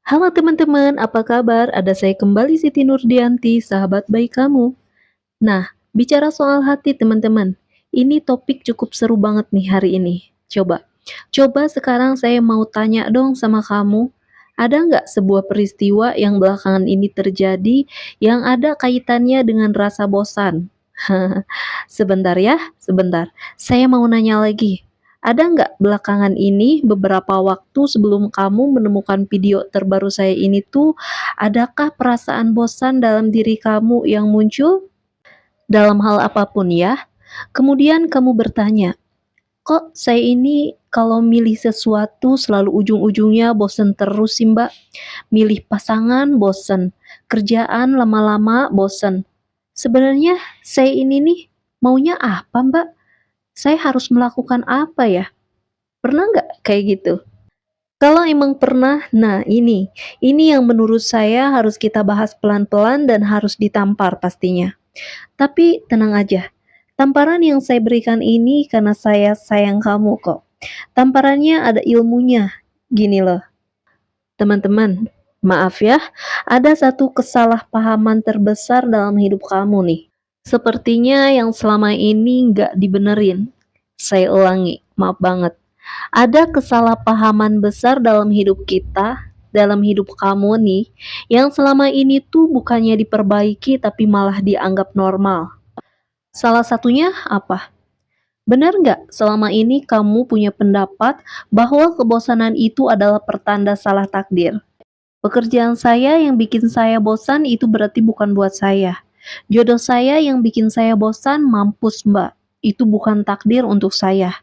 Halo teman-teman, apa kabar? Ada saya kembali Siti Nurdianti, sahabat baik kamu. Nah, bicara soal hati teman-teman, ini topik cukup seru banget nih hari ini. Coba sekarang saya mau tanya dong sama kamu, ada nggak sebuah peristiwa yang belakangan ini terjadi yang ada kaitannya dengan rasa bosan? Sebentar ya, sebentar. Saya mau nanya lagi. Ada nggak belakangan ini beberapa waktu sebelum kamu menemukan video terbaru saya ini tuh, adakah perasaan bosan dalam diri kamu yang muncul? Dalam hal apapun ya. Kemudian kamu bertanya, kok saya ini kalau milih sesuatu selalu ujung-ujungnya bosen terus sih mbak? Milih pasangan bosen, kerjaan lama-lama bosen. Sebenarnya saya ini nih maunya apa mbak? Saya harus melakukan apa ya? Pernah nggak kayak gitu? Kalau emang pernah, nah ini yang menurut saya harus kita bahas pelan-pelan dan harus ditampar pastinya. Tapi tenang aja, tamparan yang saya berikan ini karena saya sayang kamu kok. Tamparannya ada ilmunya. Gini loh, teman-teman, maaf ya, ada satu kesalahpahaman terbesar dalam hidup kamu nih. Sepertinya yang selama ini nggak dibenerin. Saya ulangi, maaf banget. Ada kesalahpahaman besar dalam hidup kita, dalam hidup kamu nih, yang selama ini tuh bukannya diperbaiki tapi malah dianggap normal. Salah satunya apa? Benar nggak selama ini kamu punya pendapat bahwa kebosanan itu adalah pertanda salah takdir? Pekerjaan saya yang bikin saya bosan itu berarti bukan buat saya. Jodoh saya yang bikin saya bosan, mampus mbak. Itu bukan takdir untuk saya.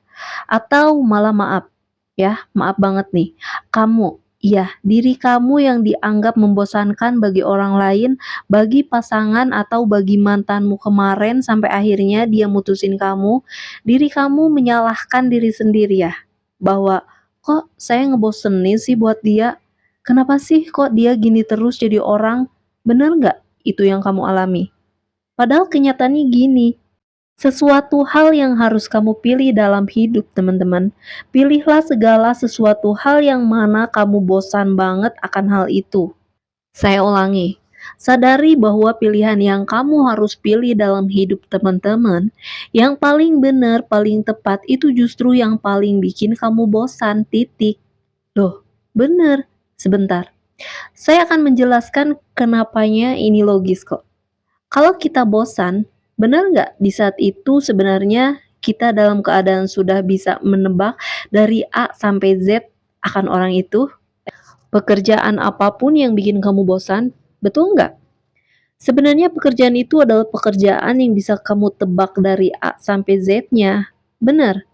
Atau malah maaf, ya maaf banget nih. Kamu, ya diri kamu yang dianggap membosankan bagi orang lain, bagi pasangan atau bagi mantanmu kemarin sampai akhirnya dia mutusin kamu. Diri kamu menyalahkan diri sendiri ya. Bahwa kok saya ngebosenin sih buat dia. Kenapa sih kok dia gini terus jadi orang? Bener nggak itu yang kamu alami? Padahal kenyataannya gini, sesuatu hal yang harus kamu pilih dalam hidup teman-teman. Pilihlah segala sesuatu hal yang mana kamu bosan banget akan hal itu. Saya ulangi, sadari bahwa pilihan yang kamu harus pilih dalam hidup teman-teman, yang paling benar, paling tepat itu justru yang paling bikin kamu bosan, titik. Loh, bener. Sebentar. Saya akan menjelaskan kenapanya ini logis kok. Kalau kita bosan, benar nggak di saat itu sebenarnya kita dalam keadaan sudah bisa menebak dari A sampai Z akan orang itu? Pekerjaan apapun yang bikin kamu bosan, betul nggak? Sebenarnya pekerjaan itu adalah pekerjaan yang bisa kamu tebak dari A sampai Z-nya. Benar?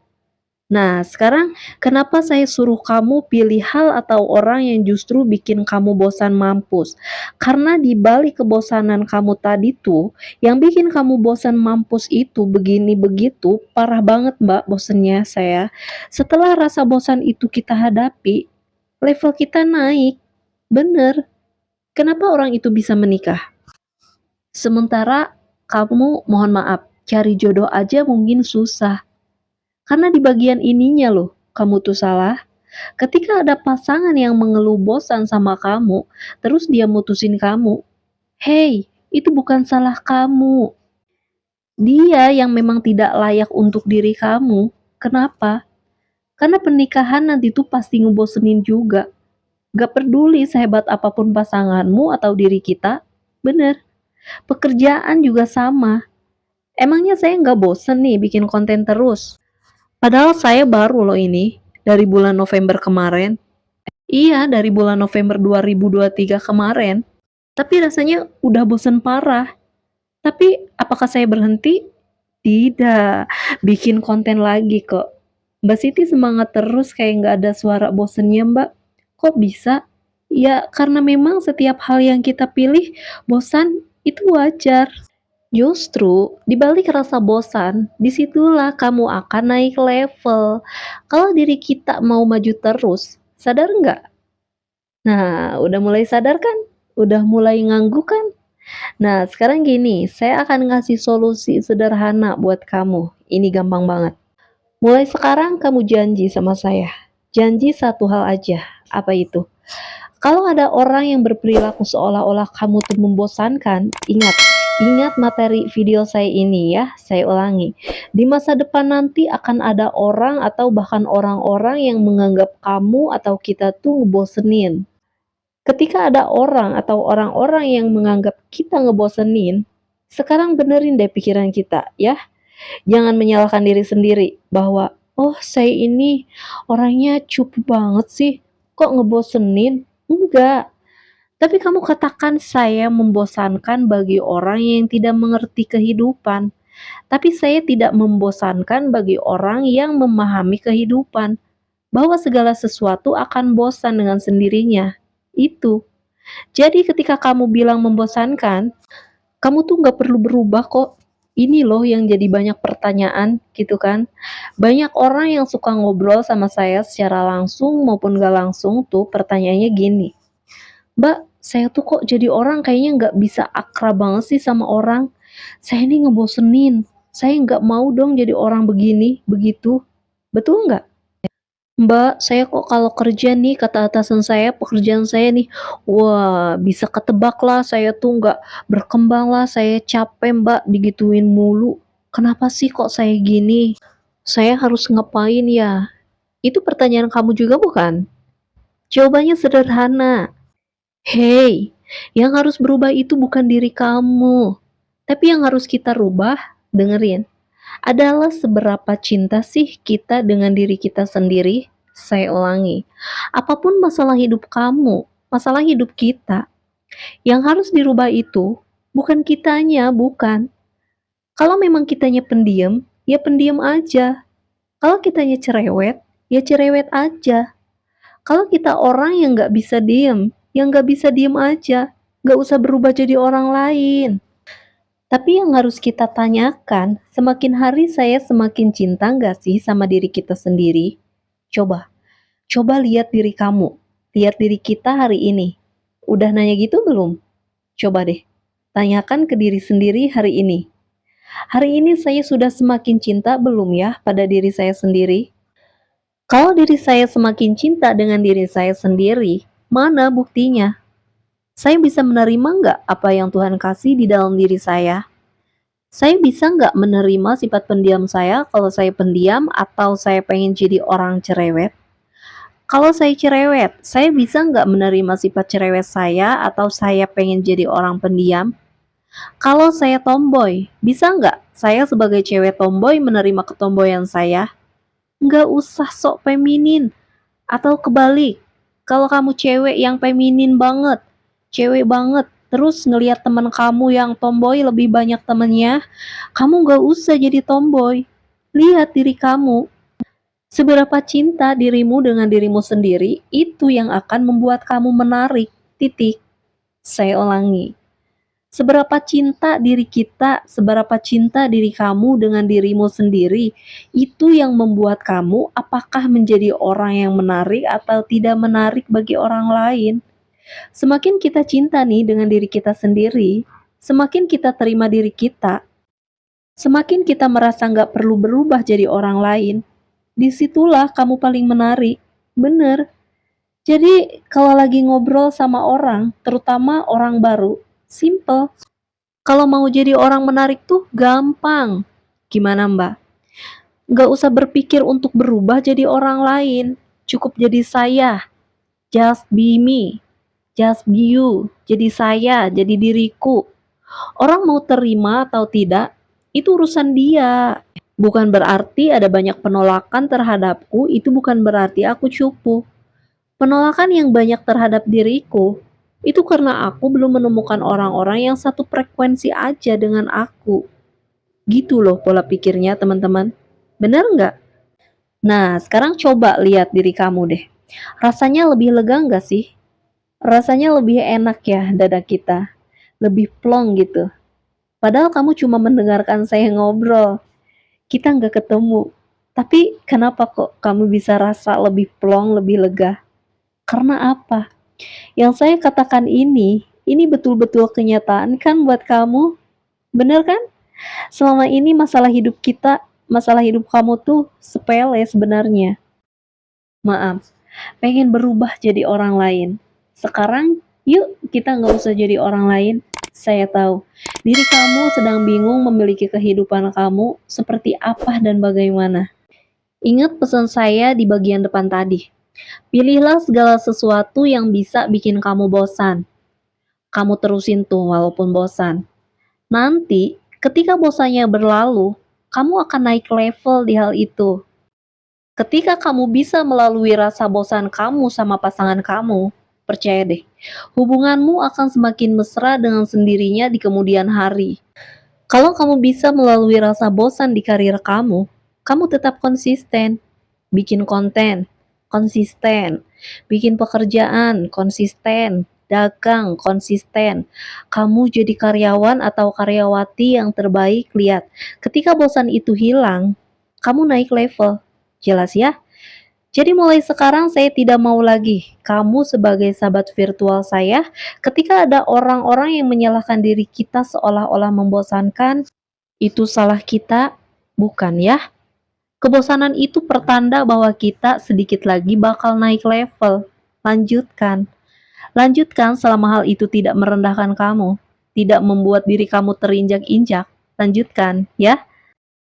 Nah, sekarang kenapa saya suruh kamu pilih hal atau orang yang justru bikin kamu bosan mampus? Karena di balik kebosanan kamu tadi tuh, yang bikin kamu bosan mampus itu begini begitu, parah banget mbak bosennya saya. Setelah rasa bosan itu kita hadapi, level kita naik. Bener, kenapa orang itu bisa menikah? Sementara kamu mohon maaf, cari jodoh aja mungkin susah. Karena di bagian ininya loh, kamu tuh salah. Ketika ada pasangan yang mengeluh bosan sama kamu, terus dia mutusin kamu. Hey, itu bukan salah kamu. Dia yang memang tidak layak untuk diri kamu. Kenapa? Karena pernikahan nanti tuh pasti ngebosenin juga. Gak peduli sehebat apapun pasanganmu atau diri kita. Bener. Pekerjaan juga sama. Emangnya saya nggak bosen nih bikin konten terus? Padahal saya baru loh ini, dari bulan November kemarin. Iya, dari bulan November 2023 kemarin. Tapi rasanya udah bosen parah. Tapi apakah saya berhenti? Tidak, bikin konten lagi kok. Mbak Siti semangat terus kayak nggak ada suara bosennya mbak. Kok bisa? Ya karena memang setiap hal yang kita pilih, bosan itu wajar. Justru, di balik rasa bosan, disitulah kamu akan naik level. Kalau diri kita mau maju terus, sadar nggak? Nah, udah mulai sadar kan? Udah mulai ngangguk kan? Nah, sekarang gini, saya akan ngasih solusi sederhana buat kamu. Ini gampang banget. Mulai sekarang kamu janji sama saya. Janji satu hal aja. Apa itu? Kalau ada orang yang berperilaku seolah-olah kamu tuh membosankan, ingat materi video saya ini ya, saya ulangi. Di masa depan nanti akan ada orang atau bahkan orang-orang yang menganggap kamu atau kita tuh ngebosenin. Ketika ada orang atau orang-orang yang menganggap kita ngebosenin, sekarang benerin deh pikiran kita ya. Jangan menyalahkan diri sendiri bahwa, "Oh, saya ini orangnya cupu banget sih, kok ngebosenin?" Enggak, tapi kamu katakan saya membosankan bagi orang yang tidak mengerti kehidupan, tapi saya tidak membosankan bagi orang yang memahami kehidupan, bahwa segala sesuatu akan bosan dengan sendirinya. Itu. Jadi ketika kamu bilang membosankan, kamu tuh nggak perlu berubah kok. Ini loh yang jadi banyak pertanyaan gitu kan. Banyak orang yang suka ngobrol sama saya secara langsung maupun gak langsung tuh pertanyaannya gini, "Mbak, saya tuh kok jadi orang kayaknya nggak bisa akrab banget sih sama orang. Saya ini ngebosenin. Saya nggak mau dong jadi orang begini, begitu." Betul nggak? "Mbak, saya kok kalau kerja nih, kata atasan saya, pekerjaan saya nih, wah bisa ketebak lah, saya tuh nggak berkembang lah, saya capek Mbak, digituin mulu. Kenapa sih kok saya gini? Saya harus ngapain ya?" Itu pertanyaan kamu juga bukan? Jawabannya sederhana. Hei, yang harus berubah itu bukan diri kamu, tapi yang harus kita rubah, dengerin, adalah seberapa cinta sih kita dengan diri kita sendiri. Saya ulangi, apapun masalah hidup kamu, masalah hidup kita, yang harus dirubah itu bukan kitanya, bukan. Kalau memang kitanya pendiam, ya pendiam aja. Kalau kitanya cerewet, ya cerewet aja. Kalau kita orang yang nggak bisa diem, yang nggak bisa diem aja, nggak usah berubah jadi orang lain. Tapi yang harus kita tanyakan, semakin hari saya semakin cinta nggak sih sama diri kita sendiri? Coba, coba lihat diri kamu, lihat diri kita hari ini. Udah nanya gitu belum? Coba deh, tanyakan ke diri sendiri hari ini. Hari ini saya sudah semakin cinta belum ya pada diri saya sendiri? Kalau diri saya semakin cinta dengan diri saya sendiri, mana buktinya? Saya bisa menerima nggak apa yang Tuhan kasih di dalam diri saya? Saya bisa nggak menerima sifat pendiam saya kalau saya pendiam atau saya pengen jadi orang cerewet? Kalau saya cerewet, saya bisa nggak menerima sifat cerewet saya atau saya pengen jadi orang pendiam? Kalau saya tomboy, bisa nggak saya sebagai cewek tomboy menerima ketomboyan saya? Nggak usah sok feminin. Atau kebalik, kalau kamu cewek yang feminin banget, cewek banget, terus ngelihat teman kamu yang tomboy lebih banyak temennya, kamu gak usah jadi tomboy. Lihat diri kamu. Seberapa cinta dirimu dengan dirimu sendiri, itu yang akan membuat kamu menarik. Titik. Saya ulangi. Seberapa cinta diri kita, seberapa cinta diri kamu dengan dirimu sendiri, itu yang membuat kamu apakah menjadi orang yang menarik atau tidak menarik bagi orang lain. Semakin kita cinta nih dengan diri kita sendiri, semakin kita terima diri kita, semakin kita merasa nggak perlu berubah jadi orang lain. Disitulah kamu paling menarik. Bener. Jadi kalau lagi ngobrol sama orang, terutama orang baru, simple. Kalau mau jadi orang menarik tuh gampang. Gimana Mbak? Nggak usah berpikir untuk berubah jadi orang lain. Cukup jadi saya. Just be me. Just be you. Jadi saya, jadi diriku. Orang mau terima atau tidak, itu urusan dia. Bukan berarti ada banyak penolakan terhadapku, itu bukan berarti aku cupu. Penolakan yang banyak terhadap diriku, itu karena aku belum menemukan orang-orang yang satu frekuensi aja dengan aku. Gitu loh pola pikirnya teman-teman. Bener nggak? Nah, sekarang coba lihat diri kamu deh. Rasanya lebih lega nggak sih? Rasanya lebih enak ya dada kita. Lebih plong gitu. Padahal kamu cuma mendengarkan saya ngobrol. Kita nggak ketemu. Tapi kenapa kok kamu bisa rasa lebih plong, lebih lega? Karena apa? Yang saya katakan ini betul-betul kenyataan kan buat kamu? Bener kan? Selama ini masalah hidup kita, masalah hidup kamu tuh sepele sebenarnya. Maaf, pengen berubah jadi orang lain. Sekarang, yuk kita nggak usah jadi orang lain. Saya tahu, diri kamu sedang bingung memiliki kehidupan kamu seperti apa dan bagaimana. Ingat pesan saya di bagian depan tadi. Pilihlah segala sesuatu yang bisa bikin kamu bosan. Kamu terusin tuh walaupun bosan. Nanti, ketika bosannya berlalu, kamu akan naik level di hal itu. Ketika kamu bisa melalui rasa bosan kamu sama pasangan kamu, percaya deh, hubunganmu akan semakin mesra dengan sendirinya di kemudian hari. Kalau kamu bisa melalui rasa bosan di karir kamu, kamu tetap konsisten, bikin konten, konsisten, bikin pekerjaan, konsisten, dagang, konsisten. Kamu jadi karyawan atau karyawati yang terbaik, lihat. Ketika bosan itu hilang, kamu naik level. Jelas ya? Jadi mulai sekarang saya tidak mau lagi kamu sebagai sahabat virtual saya ketika ada orang-orang yang menyalahkan diri kita seolah-olah membosankan, itu salah kita, bukan ya? Kebosanan itu pertanda bahwa kita sedikit lagi bakal naik level. Lanjutkan. Lanjutkan selama hal itu tidak merendahkan kamu, tidak membuat diri kamu terinjak-injak. Lanjutkan, ya.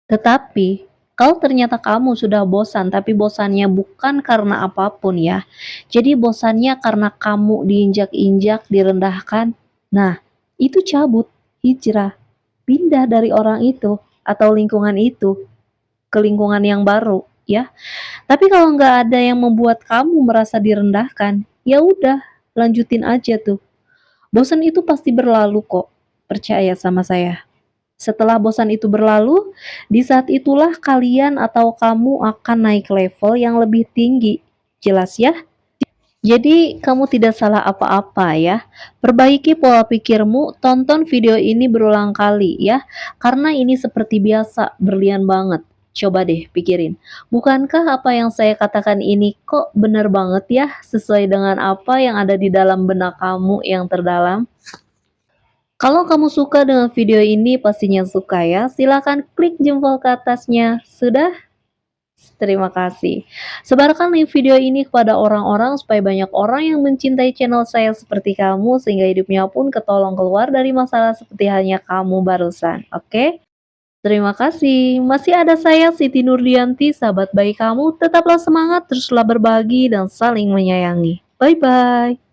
Tetapi, kalau ternyata kamu sudah bosan, tapi bosannya bukan karena apapun ya. Jadi bosannya karena kamu diinjak-injak, direndahkan. Nah, itu cabut, hijrah, pindah dari orang itu atau lingkungan itu ke lingkungan yang baru, ya. Tapi kalau nggak ada yang membuat kamu merasa direndahkan, ya udah, lanjutin aja tuh. Bosan itu pasti berlalu kok, percaya sama saya. Setelah bosan itu berlalu, di saat itulah kalian atau kamu akan naik level yang lebih tinggi. Jelas ya? Jadi kamu tidak salah apa-apa ya. Perbaiki pola pikirmu, tonton video ini berulang kali ya. Karena ini seperti biasa, berlian banget. Coba deh pikirin, bukankah apa yang saya katakan ini kok benar banget ya, sesuai dengan apa yang ada di dalam benak kamu yang terdalam? Kalau kamu suka dengan video ini, pastinya suka ya. Silahkan klik jempol ke atasnya. Sudah? Terima kasih. Sebarkan link video ini kepada orang-orang supaya banyak orang yang mencintai channel saya seperti kamu sehingga hidupnya pun ketolong keluar dari masalah seperti halnya kamu barusan. Oke? Terima kasih. Masih ada saya Siti Nurdianti, sahabat baik kamu. Tetaplah semangat, teruslah berbagi dan saling menyayangi. Bye bye.